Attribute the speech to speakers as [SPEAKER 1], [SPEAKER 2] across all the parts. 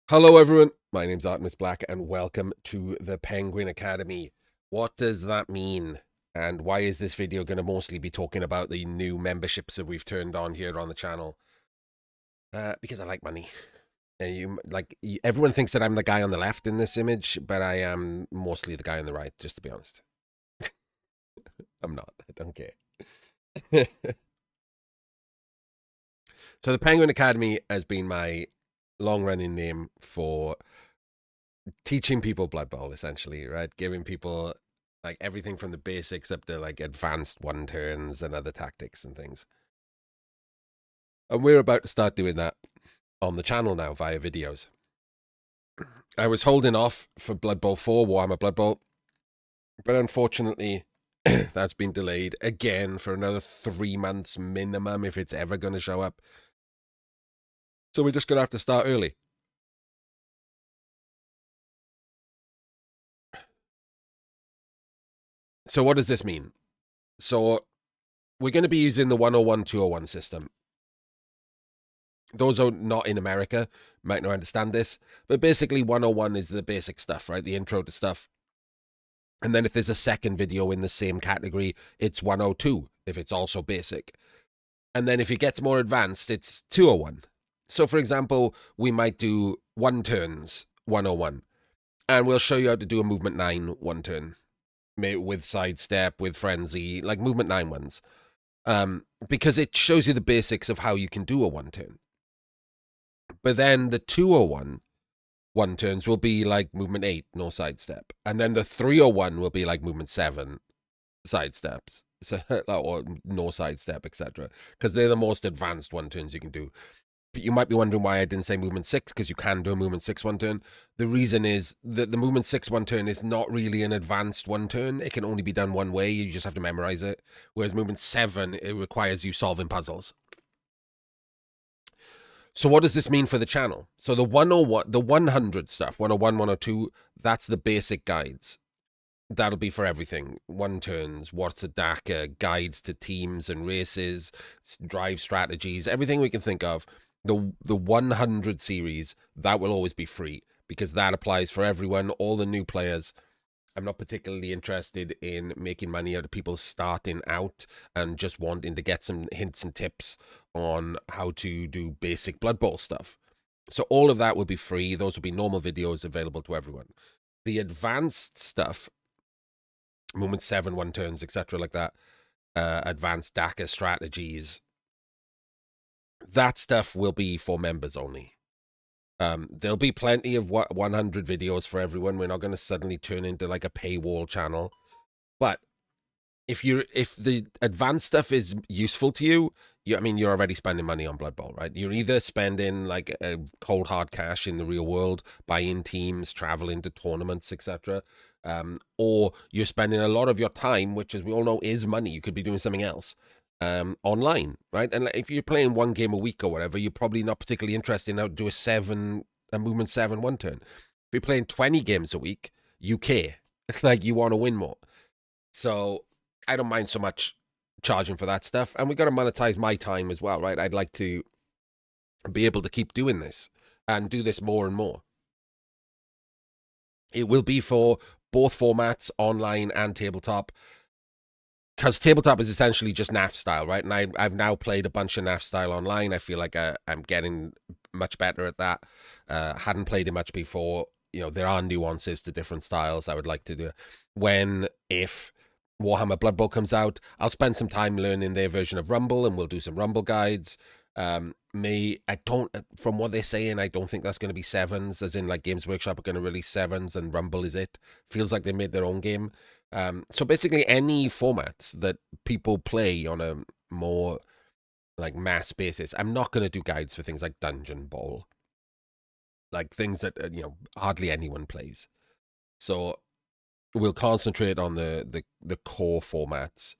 [SPEAKER 1] Hello, everyone. My name's Artemis Black, and welcome to the Penguin Academy. What does that mean? And why is this video going to mostly be talking about the new memberships that we've turned on here on the channel? Because I like money. And everyone thinks that I'm the guy on the left in this image, but I am mostly the guy on the right, just to be honest. I'm not. I don't care. So the Penguin Academy has been my long-running name for teaching people Blood Bowl, essentially, right? Giving people like everything from the basics up to like advanced one turns and other tactics and things. And we're about to start doing that on the channel now via videos. I was holding off for Blood Bowl 4, Warhammer Blood Bowl, but unfortunately, that's been delayed again for another 3 months minimum if it's ever going to show up. So we're just going to have to start early. So what does this mean? So we're going to be using the 101, 201 system. Those who are not in America might not understand this, but basically 101 is the basic stuff, right? The intro to stuff. And then if there's a second video in the same category, it's 102 if it's also basic. And then if it gets more advanced, it's 201. So for example, we might do one turns 101, and we'll show you how to do a movement 9 one turn with sidestep, with frenzy, like movement 9 ones. Because it shows you the basics of how you can do a one turn. But then the 201 one turns will be like movement 8, no sidestep. And then the 301 will be like movement 7, sidesteps. So, or no sidestep, etc. Because they're the most advanced one turns you can do. But you might be wondering why I didn't say movement 6, because you can do a movement 6 one turn. The reason is that the movement 6 one turn is not really an advanced one turn. It can only be done one way. You just have to memorize it. Whereas movement 7, it requires you solving puzzles. So what does this mean for the channel? So the 101, the 100 stuff, 101, 102, that's the basic guides. That'll be for everything. One turns, what's a DACA, guides to teams and races, drive strategies, everything we can think of. The 100 series, that will always be free because that applies for everyone, all the new players. I'm not particularly interested in making money out of people starting out and just wanting to get some hints and tips on how to do basic Blood Bowl stuff. So all of that will be free. Those will be normal videos available to everyone. The advanced stuff, Movement 7, one turns, etc. like that, advanced DACA strategies, that stuff will be for members only. There'll be plenty of 100 videos for everyone. We're not going to suddenly turn into like a paywall channel. But if the advanced stuff is useful to you, I mean, you're already spending money on Blood Bowl, right? You're either spending like a cold hard cash in the real world, buying teams, traveling to tournaments, etc., or you're spending a lot of your time, which, as we all know, is money. You could be doing something else online, right? And if you're playing one game a week or whatever, you're probably not particularly interested in how to do a movement 7 one turn. If you're playing 20 games a week, you care. Like you want to win more. So I don't mind so much charging for that stuff. And we got to monetize my time as well, right? I'd like to be able to keep doing this and do this more and more. It will be for both formats, online and tabletop, because tabletop is essentially just NAF style, right? And I've now played a bunch of NAF style online. I feel like I'm getting much better at that. Hadn't played it much before. You know, there are nuances to different styles I would like to do. If Warhammer Blood Bowl comes out, I'll spend some time learning their version of Rumble, and we'll do some Rumble guides. From what they're saying, I don't think that's going to be sevens, as in like Games Workshop are going to release sevens and Rumble is it. Feels like they made their own game. So basically any formats that people play on a more like mass basis. I'm not going to do guides for things like Dungeon Bowl, like things that hardly anyone plays. So we'll concentrate on the core formats.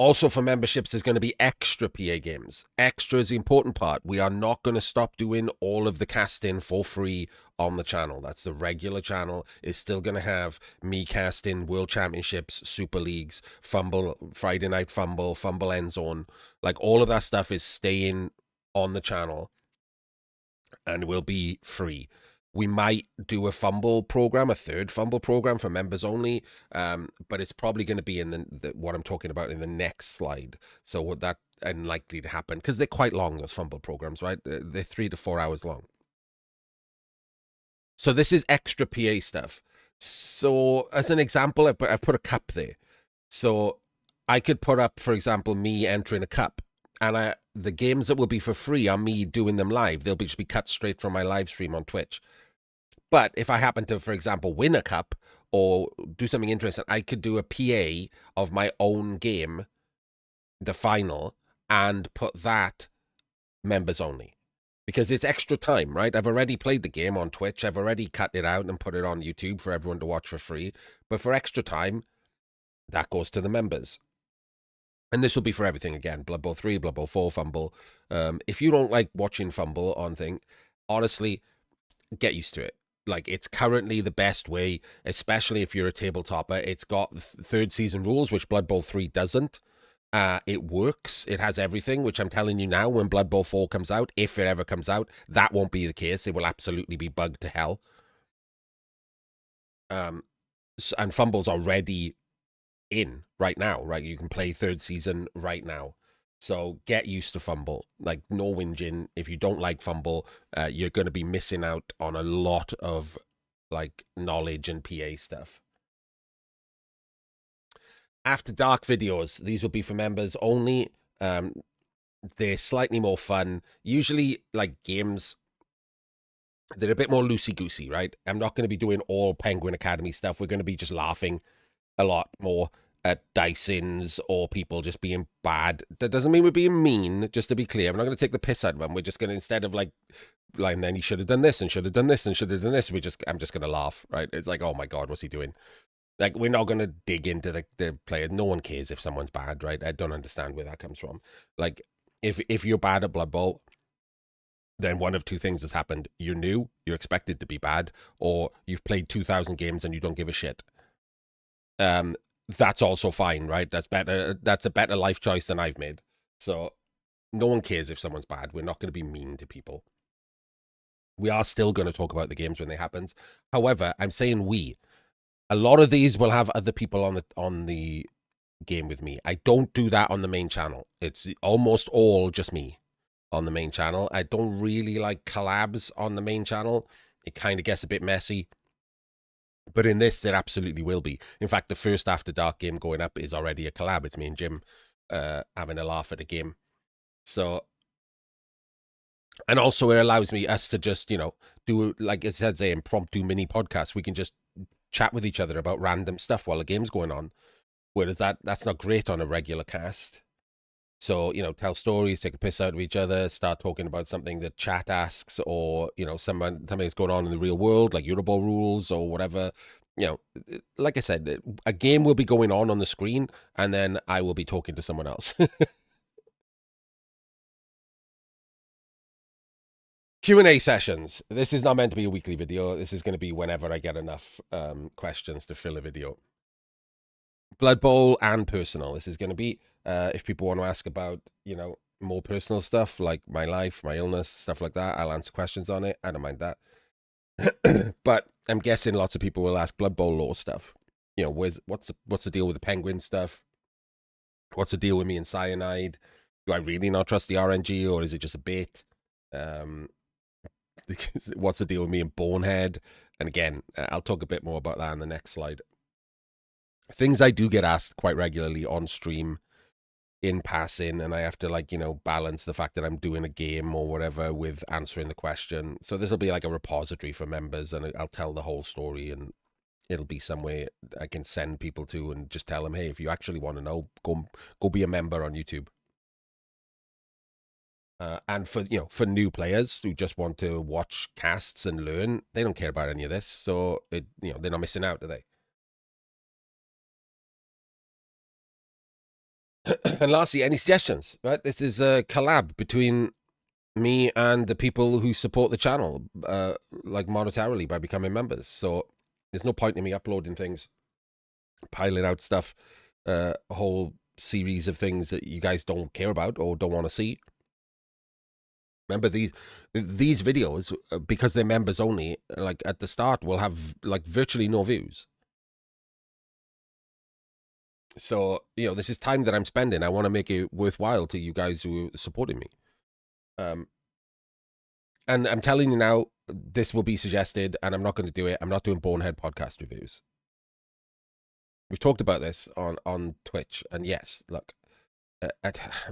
[SPEAKER 1] Also, for memberships, there's going to be extra PA games. Extra is the important part. We are not going to stop doing all of the casting for free on the channel. That's the regular channel. Is still going to have me casting World Championships, Super Leagues, Fumble, Friday Night Fumble, Fumble End Zone. Like, all of that stuff is staying on the channel and will be free. We might do a fumble program, a third fumble program for members only, but it's probably going to be in what I'm talking about in the next slide. So that unlikely to happen because they're quite long, those fumble programs, right? They're 3 to 4 hours long. So this is extra PA stuff. So as an example, I've put a cup there. So I could put up, for example, me entering a cup, and the games that will be for free are me doing them live. They'll just be cut straight from my live stream on Twitch. But if I happen to, for example, win a cup or do something interesting, I could do a PA of my own game, the final, and put that members only. Because it's extra time, right? I've already played the game on Twitch. I've already cut it out and put it on YouTube for everyone to watch for free. But for extra time, that goes to the members. And this will be for everything again. Blood Bowl 3, Blood Bowl 4, Fumble. If you don't like watching Fumble on thing, honestly, get used to it. Like, it's currently the best way, especially if you're a tabletopper. It's got third season rules, which Blood Bowl 3 doesn't. It works. It has everything, which I'm telling you now, when Blood Bowl 4 comes out, if it ever comes out, that won't be the case. It will absolutely be bugged to hell. And Fumble's already in right now, right? You can play third season right now. So get used to Fumble. Like, no whinging. If you don't like Fumble, you're going to be missing out on a lot of, like, knowledge and PA stuff. After Dark videos, these will be for members only. They're slightly more fun. Usually, like, games, they're a bit more loosey-goosey, right? I'm not going to be doing all Penguin Academy stuff. We're going to be just laughing a lot more at dicings or people just being bad. That doesn't mean we're being mean, just to be clear. We're not going to take the piss out of them. We're just going to, instead of like, and then he should have done this and should have done this and should have done this, I'm just going to laugh, right? It's like, oh my God, what's he doing? Like, we're not going to dig into the player. No one cares if someone's bad, right? I don't understand where that comes from. Like, if you're bad at Blood Bowl, then one of two things has happened. You're new, you're expected to be bad, or you've played 2,000 games and you don't give a shit. That's also fine, right? That's better. That's a better life choice than I've made. So no one cares if someone's bad. We're not going to be mean to people. We are still going to talk about the games when they happens. However, I'm saying a lot of these will have other people on the game with me. I don't do that on the main channel. It's almost all just me on the main channel. I don't really like collabs on the main channel. It kind of gets a bit messy. But in this, there absolutely will be. In fact, the first After Dark game going up is already a collab. It's me and Jim having a laugh at a game. So, and also it allows us to just, do, like it says, an impromptu mini podcast. We can just chat with each other about random stuff while the game's going on. Whereas that's not great on a regular cast. So, tell stories, take the piss out of each other, start talking about something that chat asks, or, something that's going on in the real world, like Euroball rules or whatever. Like I said, a game will be going on the screen, and then I will be talking to someone else. Q&A sessions. This is not meant to be a weekly video. This is going to be whenever I get enough questions to fill a video. Blood Bowl and personal. This is going to be, if people want to ask about, more personal stuff, like my life, my illness, stuff like that, I'll answer questions on it. I don't mind that. But I'm guessing lots of people will ask Blood Bowl lore stuff. What's the deal with the Penguin stuff? What's the deal with me and Cyanide? Do I really not trust the RNG, or is it just a bait? What's the deal with me and Bonehead? And again, I'll talk a bit more about that in the next slide. Things I do get asked quite regularly on stream in passing, and I have to balance the fact that I'm doing a game or whatever with answering the question. So this will be like a repository for members, and I'll tell the whole story, and it'll be somewhere I can send people to and just tell them, hey, if you actually want to know, go be a member on YouTube. And for new players who just want to watch casts and learn, they don't care about any of this, so they're not missing out, are they? And lastly, any suggestions? Right, this is a collab between me and the people who support the channel, like monetarily by becoming members. So there's no point in me uploading things, piling out stuff, a whole series of things that you guys don't care about or don't want to see. Remember, these videos, because they're members only, like at the start, will have like virtually no views. So, you know, this is time that I'm spending. I want to make it worthwhile to you guys who are supporting me. And I'm telling you now, this will be suggested, and I'm not going to do it. I'm not doing Bonehead podcast reviews. We've talked about this on Twitch, and yes, look,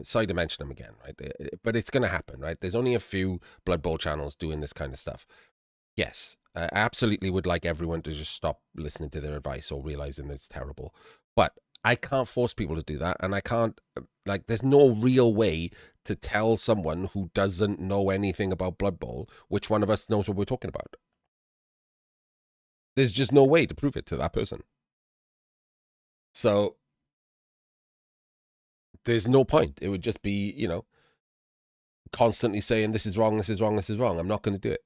[SPEAKER 1] sorry to mention them again, right? But it's going to happen, right? There's only a few Blood Bowl channels doing this kind of stuff. Yes, I absolutely would like everyone to just stop listening to their advice or realizing that it's terrible. But I can't force people to do that, and I can't, like, there's no real way to tell someone who doesn't know anything about Blood Bowl which one of us knows what we're talking about. There's just no way to prove it to that person. So there's no point. It would just be, you know, constantly saying this is wrong, this is wrong, this is wrong. I'm not going to do it.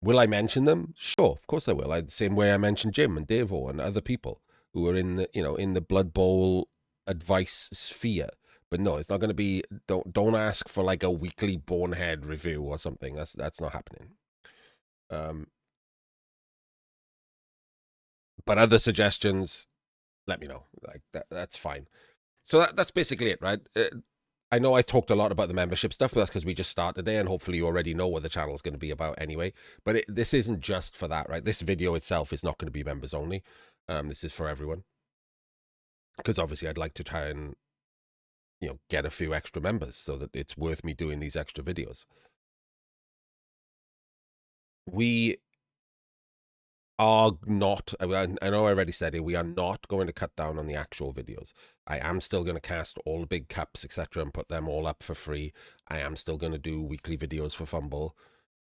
[SPEAKER 1] Will I mention them? Sure, of course I will. The same way I mentioned Jim and Devo and other people who are in the, you know, in the Blood Bowl advice sphere. But no, it's not going to be. Don't ask for like a weekly Bonehead review or something. That's not happening. But other suggestions, let me know. Like that's fine. So that's basically it, right? I know I talked a lot about the membership stuff, but that's because we just started there, and hopefully you already know what the channel is going to be about anyway. But this isn't just for that, right? This video itself is not going to be members only. This is for everyone. Because obviously I'd like to try and, you know, get a few extra members so that it's worth me doing these extra videos. We are not, I know I already said it, we are not going to cut down on the actual videos. I am still going to cast all the big cups, etc., and put them all up for free. I am still going to do weekly videos for Fumble.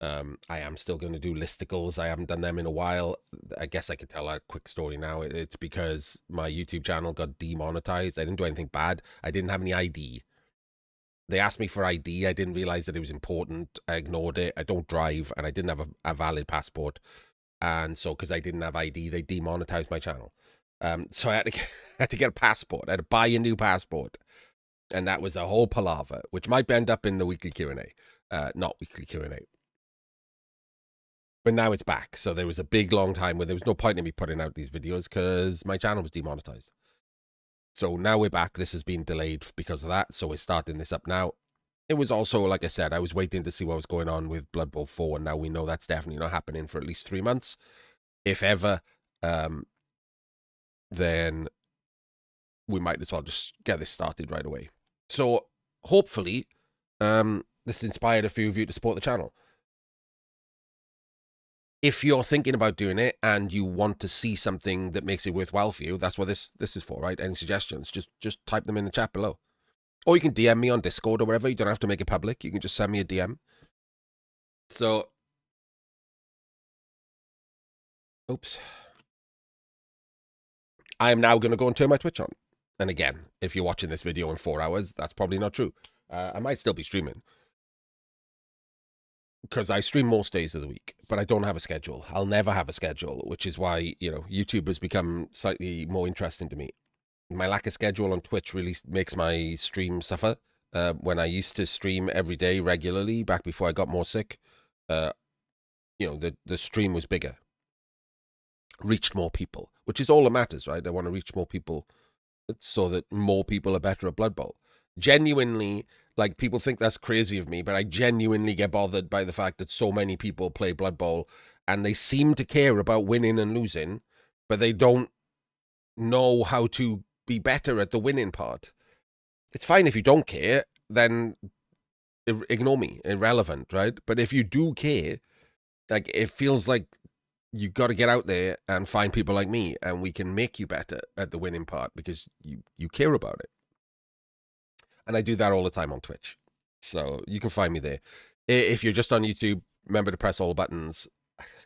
[SPEAKER 1] I am still going to do listicles. I haven't done them in a while. I guess I could tell a quick story now. It's because my YouTube channel got demonetized. I didn't do anything bad. I didn't have any ID. They asked me for ID. I didn't realize that it was important. I ignored it. I don't drive, and I didn't have a valid passport. And so, because I didn't have ID, they demonetized my channel. So I had to get a passport. I had to buy a new passport, and that was a whole palaver, which might end up in the weekly Q&A, not weekly Q&A. But now it's back. So there was a big long time where there was no point in me putting out these videos because my channel was demonetized. So now we're back. This has been delayed because of that. So we're starting this up now. It was also, like I said, I was waiting to see what was going on with Blood Bowl 4, and now we know that's definitely not happening for at least 3 months. If ever, then we might as well just get this started right away. So hopefully, this inspired a few of you to support the channel. If you're thinking about doing it and you want to see something that makes it worthwhile for you, that's what this is for, right? Any suggestions, just type them in the chat below. Or you can DM me on Discord or wherever. You don't have to make it public. You can just send me a DM. So, oops. I am now going to go and turn my Twitch on. And again, if you're watching this video in 4 hours, that's probably not true. I might still be streaming. Because I stream most days of the week, but I don't have a schedule. I'll never have a schedule, which is why, you know, YouTube has become slightly more interesting to me. My lack of schedule on Twitch really makes my stream suffer. When I used to stream every day regularly, back before I got more sick, you know, the stream was bigger. Reached more people, which is all that matters, right? I want to reach more people so that more people are better at Blood Bowl. Genuinely, like, people think that's crazy of me, but I genuinely get bothered by the fact that so many people play Blood Bowl and they seem to care about winning and losing, but they don't know how to be better at the winning part. It's fine if you don't care, then ignore me, irrelevant, right? But if you do care, like, it feels like you got to get out there and find people like me, and we can make you better at the winning part because you care about it. And I do that all the time on Twitch. So you can find me there. If you're just on YouTube, remember to press all the buttons.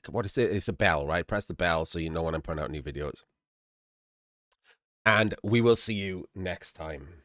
[SPEAKER 1] What is it? It's a bell, right? Press the bell so you know when I'm putting out new videos. And we will see you next time.